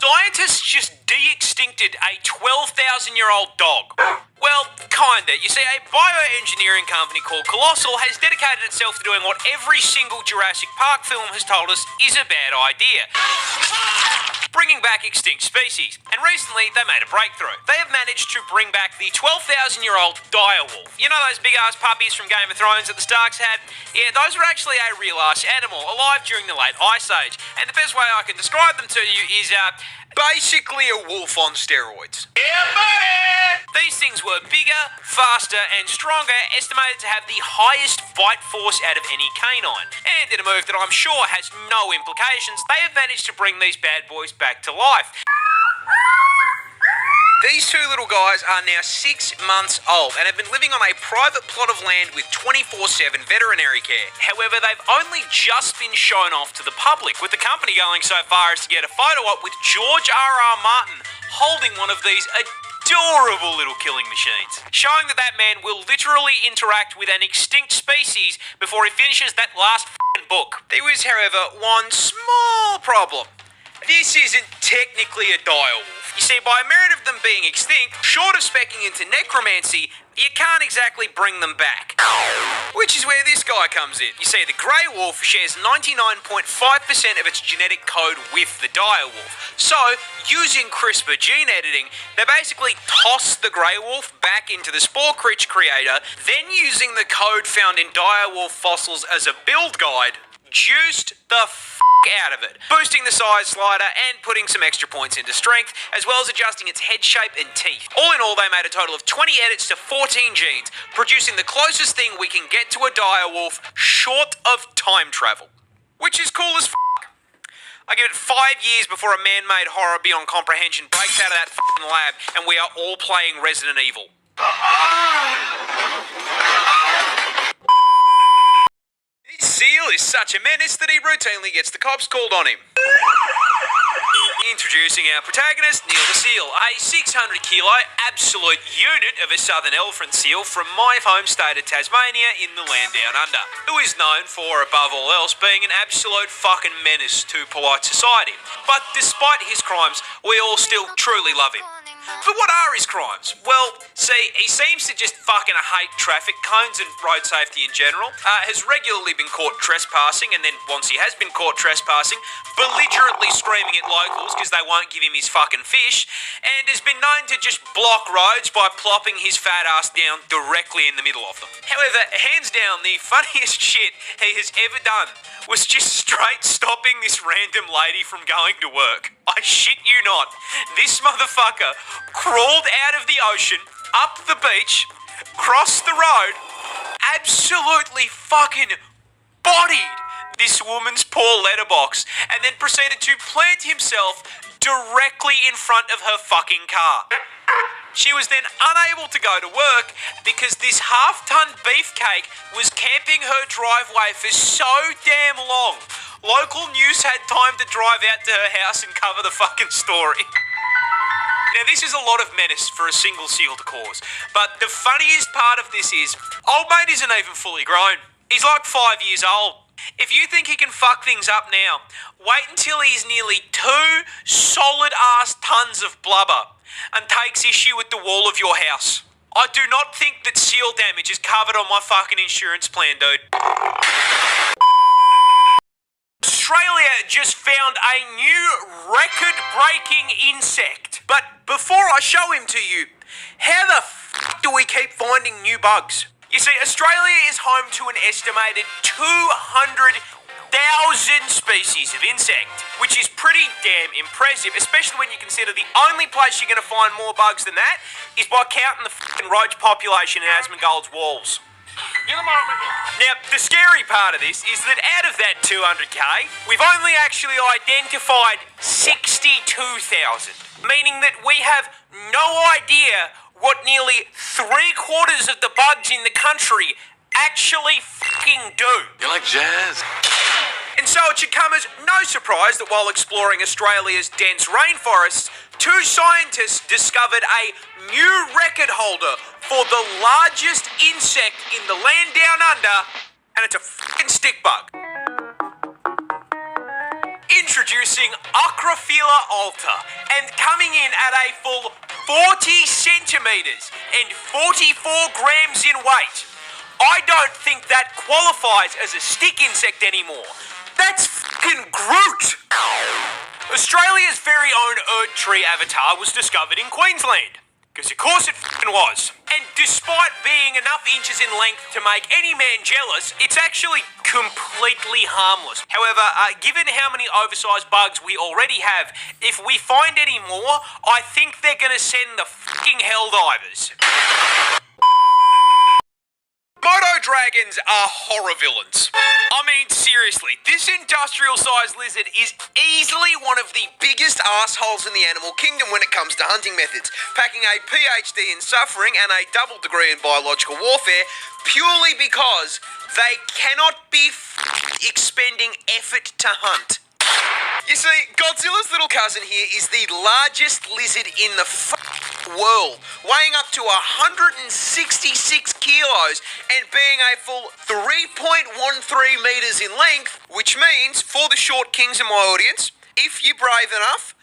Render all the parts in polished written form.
Scientists just de-extincted a 12,000-year-old dog. Well, kinda. You see, a bioengineering company called Colossal has dedicated itself to doing what every single Jurassic Park film has told us is a bad idea. Bringing back extinct species. And recently, they made a breakthrough. They have managed to bring back the 12,000-year-old direwolf. You know those big-ass puppies from Game of Thrones that the Starks had? Yeah, those were actually a real-ass animal, alive during the late Ice Age. And the best way I can describe them to you is, basically a wolf on steroids. Yeah, buddy! These things were bigger, faster, and stronger, estimated to have the highest bite force out of any canine. And in a move that I'm sure has no implications, they have managed to bring these bad boys back to life. These two little guys are now 6 months old and have been living on a private plot of land with 24/7 veterinary care. However, they've only just been shown off to the public, with the company going so far as to get a photo op with George R.R. Martin holding one of these adorable little killing machines, showing that that man will literally interact with an extinct species before he finishes that last book. There is, however, one small problem. This isn't technically a direwolf. You see, by merit of them being extinct, short of specking into necromancy, you can't exactly bring them back. Which is where this guy comes in. You see, the grey wolf shares 99.5% of its genetic code with the direwolf. So, using CRISPR gene editing, they basically toss the grey wolf back into the spore creator, then using the code found in direwolf fossils as a build guide, juiced the out of it, boosting the size slider and putting some extra points into strength, as well as adjusting its head shape and teeth. All in all, they made a total of 20 edits to 14 genes, producing the closest thing we can get to a direwolf short of time travel. Which is cool as I give it 5 years before a man-made horror beyond comprehension breaks out of that lab and we are all playing Resident Evil. Seal is such a menace that he routinely gets the cops called on him. Introducing our protagonist, Neil the Seal, a 600-kilo absolute unit of a southern elephant seal from my home state of Tasmania in the land down under, who is known for, above all else, being an absolute fucking menace to polite society. But despite his crimes, we all still truly love him. But what are his crimes? Well, see, he seems to just fucking hate traffic cones and road safety in general, has regularly been caught trespassing, and then once he has been caught trespassing, belligerently screaming at locals because they won't give him his fucking fish, and has been known to just block roads by plopping his fat ass down directly in the middle of them. However, hands down, the funniest shit he has ever done was just straight stopping this random lady from going to work. I shit you not. This motherfucker crawled out of the ocean, up the beach, crossed the road, absolutely fucking bodied this woman's poor letterbox, and then proceeded to plant himself directly in front of her fucking car. She was then unable to go to work because this half-ton beefcake was camping her driveway for so damn long. Local news had time to drive out to her house and cover the fucking story. Now, this is a lot of menace for a single seal to cause, but the funniest part of this is, old mate isn't even fully grown. He's like 5 years old. If you think he can fuck things up now, wait until he's nearly 2 solid-ass tons of blubber and takes issue with the wall of your house. I do not think that seal damage is covered on my fucking insurance plan, dude. Australia just found a new record-breaking insect. But before I show him to you, how the f*** do we keep finding new bugs? You see, Australia is home to an estimated 200,000 species of insect, which is pretty damn impressive, especially when you consider the only place you're going to find more bugs than that is by counting the fucking roach population in Asmongold's walls. Now, the scary part of this is that out of that 200k, we've only actually identified 62,000, meaning that we have no idea what nearly 3/4 of the bugs in the country actually fucking do. You like jazz? And so it should come as no surprise that while exploring Australia's dense rainforests, 2 scientists discovered a new record holder for the largest insect in the land down under, and it's a fucking stick bug. Introducing Acrophila alta, and coming in at a full 40 centimetres and 44 grams in weight. I don't think that qualifies as a stick insect anymore. That's fucking Groot! Australia's very own Erd-tree avatar was discovered in Queensland. Because of course it fucking was. And despite being enough inches in length to make any man jealous, it's actually completely harmless. However, given how many oversized bugs we already have, if we find any more, I think they're gonna send the fucking Helldivers. Komodo dragons are horror villains. I mean, seriously, this industrial-sized lizard is easily one of the biggest assholes in the animal kingdom when it comes to hunting methods, packing a PhD in suffering and a double degree in biological warfare purely because they cannot be expending effort to hunt. You see, Godzilla's little cousin here is the largest lizard in the world, weighing up to 166 kilos and being a full 3.13 meters in length, which means, for the short kings in my audience, if you're brave enough,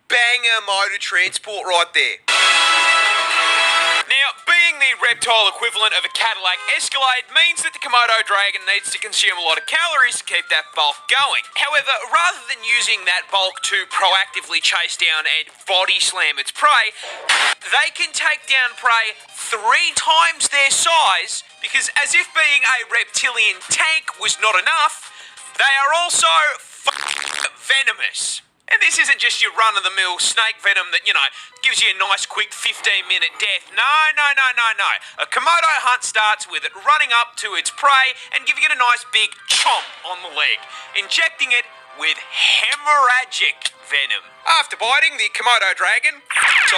bang a motor transport right there. Now, being the reptile equivalent of a Cadillac Escalade means that the Komodo dragon needs to consume a lot of calories to keep that bulk going. However, rather than using that bulk to proactively chase down and body slam its prey, they can take down prey 3 times their size, because as if being a reptilian tank was not enough, they are also venomous. And this isn't just your run-of-the-mill snake venom that, gives you a nice quick 15-minute death. No. A Komodo hunt starts with it running up to its prey and giving it a nice big chomp on the leg, injecting it with hemorrhagic venom. After biting, the Komodo dragon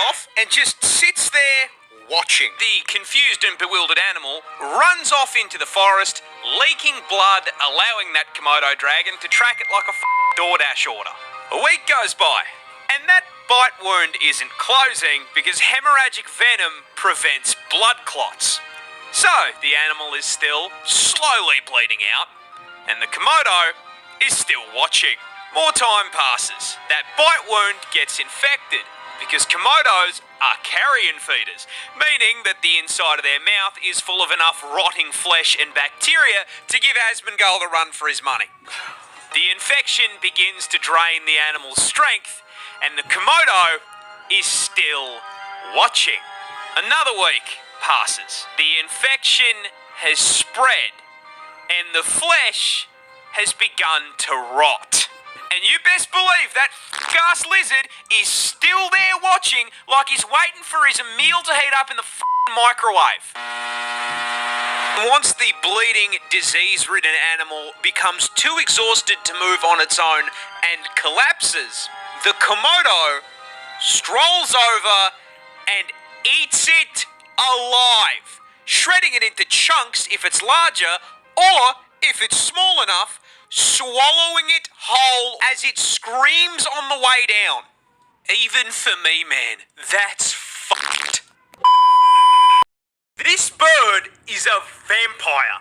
off and just sits there watching. The confused and bewildered animal runs off into the forest, leaking blood, allowing that Komodo dragon to track it like a DoorDash order. A week goes by, and that bite wound isn't closing because hemorrhagic venom prevents blood clots. So, the animal is still slowly bleeding out, and the Komodo is still watching. More time passes. That bite wound gets infected because Komodos are carrion feeders, meaning that the inside of their mouth is full of enough rotting flesh and bacteria to give Asmongold a run for his money. The infection begins to drain the animal's strength, and the Komodo is still watching. Another week passes. The infection has spread, and the flesh has begun to rot. And you best believe that ass lizard is still there watching like he's waiting for his meal to heat up in the microwave. Once the bleeding, disease-ridden animal becomes too exhausted to move on its own and collapses, the Komodo strolls over and eats it alive, shredding it into chunks if it's larger, or if it's small enough, swallowing it whole as it screams on the way down. Even for me, man, that's fucked. This bird is a vampire.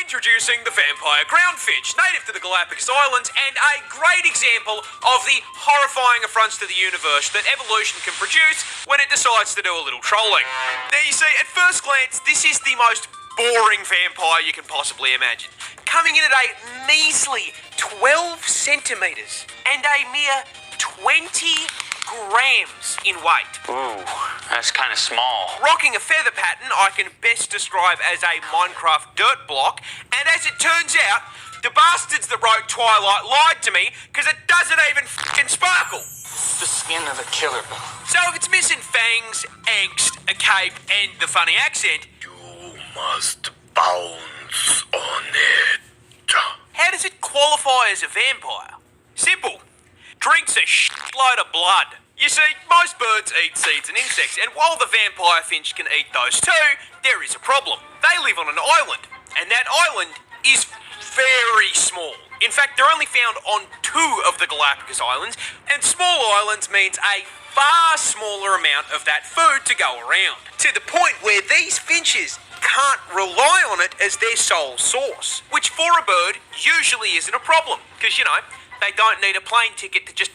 Introducing the vampire groundfinch, native to the Galapagos Islands, and a great example of the horrifying affronts to the universe that evolution can produce when it decides to do a little trolling. Now you see, at first glance, this is the most boring vampire you can possibly imagine. Coming in at a measly 12 centimetres and a mere 20 grams in weight. Ooh, that's kind of small. Rocking a feather pattern I can best describe as a Minecraft dirt block, and as it turns out, the bastards that wrote Twilight lied to me because it doesn't even fucking sparkle. It's the skin of a killer. So if it's missing fangs, angst, a cape, and the funny accent, you must bounce on it. How does it qualify as a vampire? Simple. Drinks a shitload of blood. You see, most birds eat seeds and insects, and while the vampire finch can eat those too, there is a problem. They live on an island, and that island is very small. In fact, they're only found on 2 of the Galapagos Islands, and small islands means a far smaller amount of that food to go around. To the point where these finches can't rely on it as their sole source, which for a bird usually isn't a problem, because, They don't need a plane ticket to just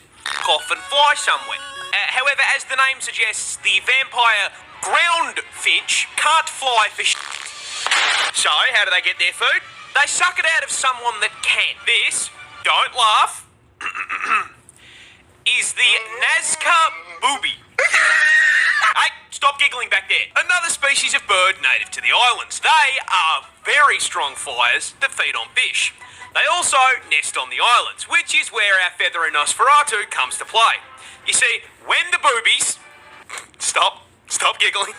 off and fly somewhere. However, as the name suggests, the vampire ground finch can't fly for So, how do they get their food? They suck it out of someone that can. This, don't laugh, is the Nazca booby. Hey, stop giggling back there. Another species of bird native to the islands. They are very strong flyers that feed on fish. They also nest on the islands, which is where our feathery Nosferatu comes to play. You see, when the boobies, stop giggling,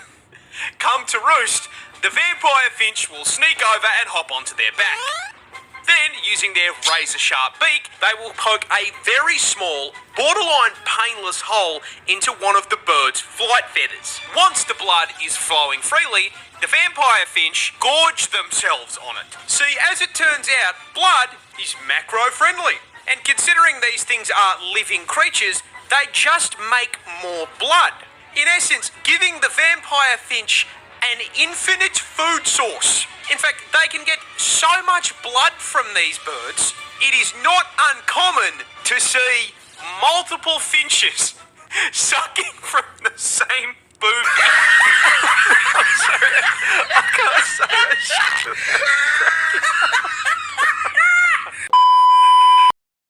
come to roost, the vampire finch will sneak over and hop onto their back. Then, using their razor-sharp beak, they will poke a very small, borderline painless hole into one of the bird's flight feathers. Once the blood is flowing freely, the vampire finch gorge themselves on it. See, as it turns out, blood is macro-friendly. And considering these things are living creatures, they just make more blood. In essence, giving the vampire finch an infinite food source. In fact, they can get so much blood from these birds, it is not uncommon to see multiple finches sucking from the same boob. I'm sorry, I can't say that shit.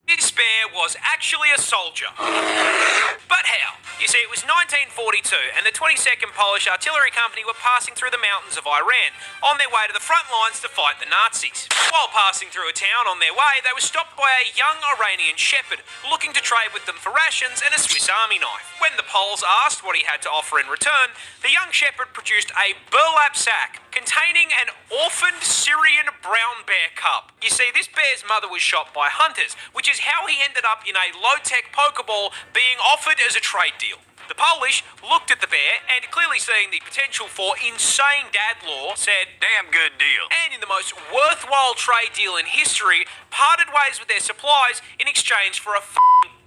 This bear was actually a soldier. But how? You see, it was 1942 and the 22nd Polish Artillery Company were passing through the mountains of Iran on their way to the front lines to fight the Nazis. While passing through a town on their way, they were stopped by a young Iranian shepherd looking to trade with them for rations and a Swiss Army knife. When the Poles asked what he had to offer in return, the young shepherd produced a burlap sack containing an orphaned Syrian brown bear cub. You see, this bear's mother was shot by hunters, which is how he ended up in a low-tech Pokeball being offered as a trade deal. The Polish looked at the bear and, clearly seeing the potential for insane dad lore, said, "Damn good deal." And in the most worthwhile trade deal in history, parted ways with their supplies in exchange for a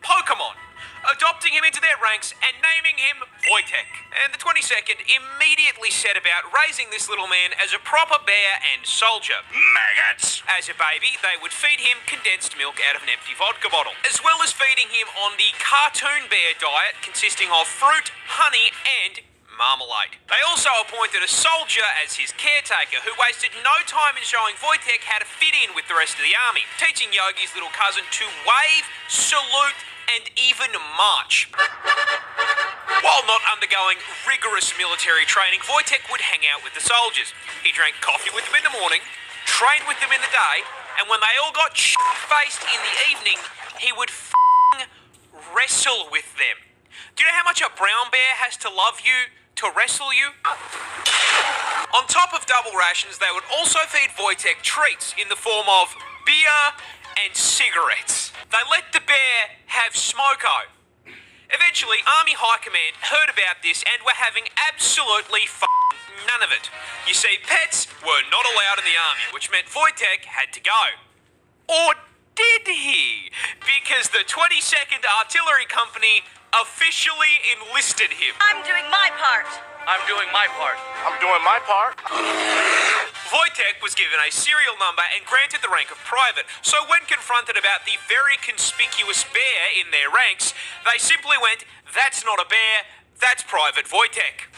Pokemon, adopting him into their ranks and naming him Wojtek. And the 22nd immediately set about raising this little man as a proper bear and soldier. Maggots! As a baby, they would feed him condensed milk out of an empty vodka bottle, as well as feeding him on the cartoon bear diet consisting of fruit, honey, and marmalade. They also appointed a soldier as his caretaker who wasted no time in showing Wojtek how to fit in with the rest of the army, teaching Yogi's little cousin to wave, salute, and even march. While not undergoing rigorous military training, Wojtek would hang out with the soldiers. He drank coffee with them in the morning, trained with them in the day, and when they all got shit-faced in the evening, he would wrestle with them. Do you know how much a brown bear has to love you to wrestle you? On top of double rations, they would also feed Wojtek treats in the form of beer and cigarettes. They let the bear have smoko. Eventually, Army High Command heard about this and were having absolutely none of it. You see, pets were not allowed in the army, which meant Wojtek had to go. Or did he? Because the 22nd Artillery Company officially enlisted him. I'm doing my part. I'm doing my part. I'm doing my part. Wojtek was given a serial number and granted the rank of private, so when confronted about the very conspicuous bear in their ranks, they simply went, "That's not a bear, that's Private Wojtek."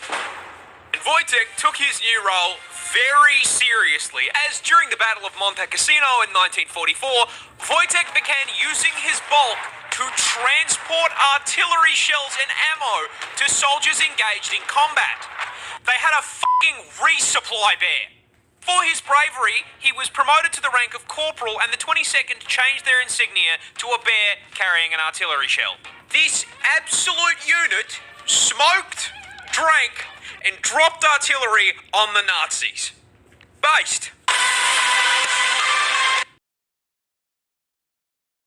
And Wojtek took his new role very seriously, as during the Battle of Monte Cassino in 1944, Wojtek began using his bulk to transport artillery shells and ammo to soldiers engaged in combat. They had a resupply bear. For his bravery, he was promoted to the rank of corporal, and the 22nd changed their insignia to a bear carrying an artillery shell. This absolute unit smoked, drank, and dropped artillery on the Nazis. Based